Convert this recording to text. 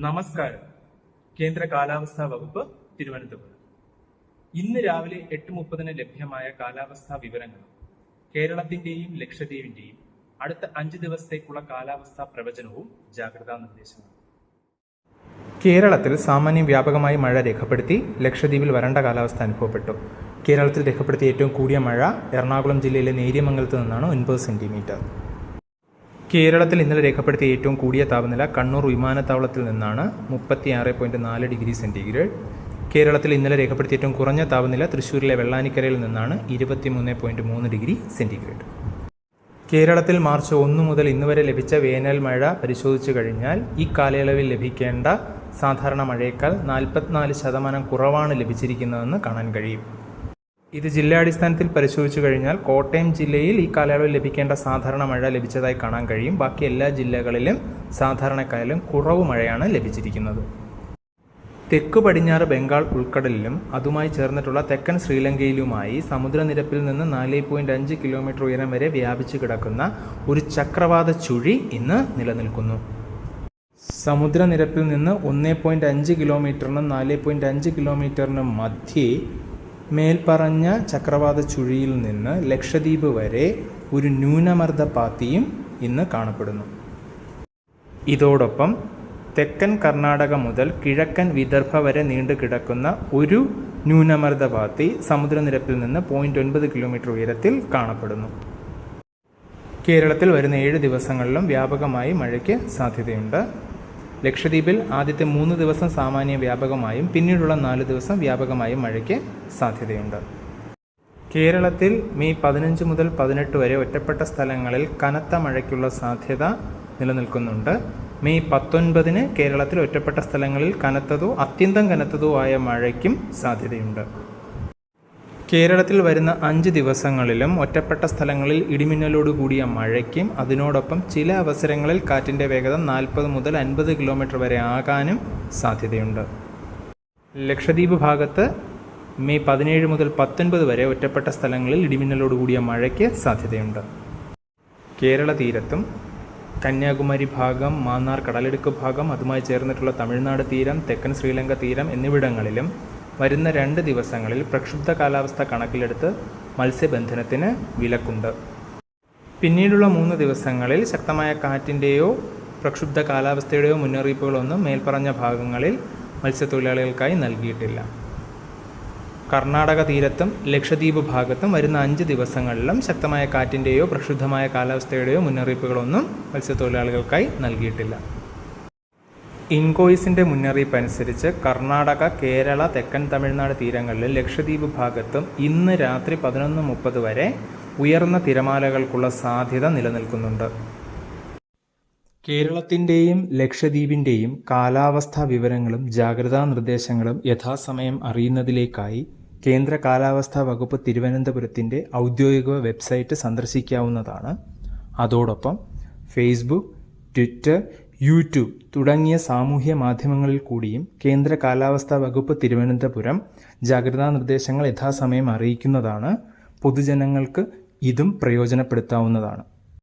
നമസ്കാരം. കേന്ദ്ര കാലാവസ്ഥാ വകുപ്പ്, തിരുവനന്തപുരം. ഇന്ന് രാവിലെ 8:30 ലഭ്യമായ കാലാവസ്ഥാ വിവരങ്ങളും കേരളത്തിന്റെയും ലക്ഷദ്വീപിന്റെയും അടുത്ത 5 ദിവസത്തേക്കുള്ള കാലാവസ്ഥാ പ്രവചനവും ജാഗ്രതാ നിർദ്ദേശങ്ങളും. കേരളത്തിൽ സാമാന്യം വ്യാപകമായി മഴ രേഖപ്പെടുത്തി. ലക്ഷദ്വീപിൽ വരണ്ട കാലാവസ്ഥ അനുഭവപ്പെട്ടു. കേരളത്തിൽ രേഖപ്പെടുത്തിയ ഏറ്റവും കൂടിയ മഴ എറണാകുളം ജില്ലയിലെ നേര്യമംഗലത്ത് നിന്നാണ് 9 സെന്റിമീറ്റർ. കേരളത്തിൽ ഇന്നലെ രേഖപ്പെടുത്തിയ ഏറ്റവും കൂടിയ താപനില കണ്ണൂർ വിമാനത്താവളത്തിൽ നിന്നാണ് 36.4 ഡിഗ്രി സെന്റിഗ്രേഡ്. കേരളത്തിൽ ഇന്നലെ രേഖപ്പെടുത്തിയ ഏറ്റവും കുറഞ്ഞ താപനില തൃശ്ശൂരിലെ വെള്ളാനിക്കരയിൽ നിന്നാണ് 23.3 ഡിഗ്രി സെന്റിഗ്രേഡ്. കേരളത്തിൽ മാർച്ച് 1 മുതൽ ഇന്ന് വരെ ലഭിച്ച വേനൽ മഴ പരിശോധിച്ചു കഴിഞ്ഞാൽ ഈ കാലയളവിൽ ലഭിക്കേണ്ട സാധാരണ മഴയേക്കാൾ 44% കുറവാണ് ലഭിച്ചിരിക്കുന്നതെന്ന് കാണാൻ കഴിയും. ഇത് ജില്ലാടിസ്ഥാനത്തിൽ പരിശോധിച്ചു കഴിഞ്ഞാൽ കോട്ടയം ജില്ലയിൽ ഈ കാലയളവിൽ ലഭിക്കേണ്ട സാധാരണ മഴ ലഭിച്ചതായി കാണാൻ കഴിയും. ബാക്കി എല്ലാ ജില്ലകളിലും സാധാരണക്കാരിലും കുറവ് മഴയാണ് ലഭിച്ചിരിക്കുന്നത്. തെക്കു പടിഞ്ഞാറ് ബംഗാൾ ഉൾക്കടലിലും അതുമായി ചേർന്നിട്ടുള്ള തെക്കൻ ശ്രീലങ്കയിലുമായി സമുദ്രനിരപ്പിൽ നിന്ന് 4.5 കിലോമീറ്റർ ഉയരം വരെ വ്യാപിച്ചു കിടക്കുന്ന ഒരു ചക്രവാത ചുഴി ഇന്ന് നിലനിൽക്കുന്നു. സമുദ്രനിരപ്പിൽ നിന്ന് 1.5 കിലോമീറ്ററിനും 4.5 കിലോമീറ്ററിനും മധ്യേ മേൽപ്പറഞ്ഞ ചക്രവാത ചുഴിയിൽ നിന്ന് ലക്ഷദ്വീപ് വരെ ഒരു ന്യൂനമർദ്ദപാത്തിയും ഇന്ന് കാണപ്പെടുന്നു. ഇതോടൊപ്പം തെക്കൻ കർണാടക മുതൽ കിഴക്കൻ വിദർഭ വരെ നീണ്ടു കിടക്കുന്ന ഒരു ന്യൂനമർദ്ദപാത്തി സമുദ്രനിരപ്പിൽ നിന്ന് 0.9 കിലോമീറ്റർ ഉയരത്തിൽ കാണപ്പെടുന്നു. കേരളത്തിൽ വരുന്ന 7 ദിവസങ്ങളിലും വ്യാപകമായി മഴയ്ക്ക് സാധ്യതയുണ്ട്. ലക്ഷദ്വീപിൽ ആദ്യത്തെ 3 ദിവസം സാമാന്യ വ്യാപകമായും പിന്നീടുള്ള 4 ദിവസം വ്യാപകമായും മഴയ്ക്ക് സാധ്യതയുണ്ട്. കേരളത്തിൽ മെയ് 15 മുതൽ 18 വരെ ഒറ്റപ്പെട്ട സ്ഥലങ്ങളിൽ കനത്ത മഴയ്ക്കുള്ള സാധ്യത നിലനിൽക്കുന്നുണ്ട്. മെയ് 19 കേരളത്തിൽ ഒറ്റപ്പെട്ട സ്ഥലങ്ങളിൽ കനത്തതോ അത്യന്തം കനത്തതോ ആയ മഴയ്ക്കും സാധ്യതയുണ്ട്. കേരളത്തിൽ വരുന്ന 5 ദിവസങ്ങളിലും ഒറ്റപ്പെട്ട സ്ഥലങ്ങളിൽ ഇടിമിന്നലോട് കൂടിയ മഴയ്ക്കും അതിനോടൊപ്പം ചില അവസരങ്ങളിൽ കാറ്റിൻ്റെ വേഗത 40 മുതൽ 50 കിലോമീറ്റർ വരെ ആകാനും സാധ്യതയുണ്ട്. ലക്ഷദ്വീപ് ഭാഗത്ത് മെയ് 17 മുതൽ 19 വരെ ഒറ്റപ്പെട്ട സ്ഥലങ്ങളിൽ ഇടിമിന്നലോട് കൂടിയ മഴയ്ക്ക് സാധ്യതയുണ്ട്. കേരള തീരത്തും കന്യാകുമാരി ഭാഗം, മാന്നാർ കടലിടുക്ക് ഭാഗം, അതുമായി ചേർന്നിട്ടുള്ള തമിഴ്നാട് തീരം, തെക്കൻ ശ്രീലങ്ക തീരം എന്നിവിടങ്ങളിലും വരുന്ന 2 ദിവസങ്ങളിൽ പ്രക്ഷുബ്ധ കാലാവസ്ഥ കണക്കിലെടുത്ത് മത്സ്യബന്ധനത്തിന് വിലക്കുണ്ട്. പിന്നീടുള്ള 3 ദിവസങ്ങളിൽ ശക്തമായ കാറ്റിൻ്റെയോ പ്രക്ഷുബ്ധ കാലാവസ്ഥയുടെയോ മുന്നറിയിപ്പുകളൊന്നും മേൽപ്പറഞ്ഞ ഭാഗങ്ങളിൽ മത്സ്യത്തൊഴിലാളികൾക്കായി നൽകിയിട്ടില്ല. കർണാടക തീരത്തും ലക്ഷദ്വീപ് ഭാഗത്തും വരുന്ന 5 ദിവസങ്ങളിലും ശക്തമായ കാറ്റിൻ്റെയോ പ്രക്ഷുബ്ധമായ കാലാവസ്ഥയുടെയോ മുന്നറിയിപ്പുകളൊന്നും മത്സ്യത്തൊഴിലാളികൾക്കായി നൽകിയിട്ടില്ല. ഇൻകോയിസിൻ്റെ മുന്നറിയിപ്പ് അനുസരിച്ച് കർണാടക, കേരള, തെക്കൻ തമിഴ്നാട് തീരങ്ങളിലും ലക്ഷദ്വീപ് ഭാഗത്തും ഇന്ന് രാത്രി 11:30 വരെ ഉയർന്ന തിരമാലകൾക്കുള്ള സാധ്യത നിലനിൽക്കുന്നുണ്ട്. കേരളത്തിൻ്റെയും ലക്ഷദ്വീപിൻ്റെയും കാലാവസ്ഥാ വിവരങ്ങളും ജാഗ്രതാ നിർദ്ദേശങ്ങളും യഥാസമയം അറിയുന്നതിലേക്കായി കേന്ദ്ര കാലാവസ്ഥാ വകുപ്പ് തിരുവനന്തപുരത്തിൻ്റെ ഔദ്യോഗിക വെബ്സൈറ്റ് സന്ദർശിക്കാവുന്നതാണ്. അതോടൊപ്പം ഫേസ്ബുക്ക്, ട്വിറ്റർ, യൂട്യൂബ് തുടങ്ങിയ സാമൂഹ്യ മാധ്യമങ്ങളിൽ കൂടിയും കേന്ദ്ര കാലാവസ്ഥാ വകുപ്പ് തിരുവനന്തപുരം ജാഗ്രതാ നിർദ്ദേശങ്ങൾ യഥാസമയം അറിയിക്കുന്നതാണ്. പൊതുജനങ്ങൾക്ക് ഇതും പ്രയോജനപ്പെടുത്താവുന്നതാണ്.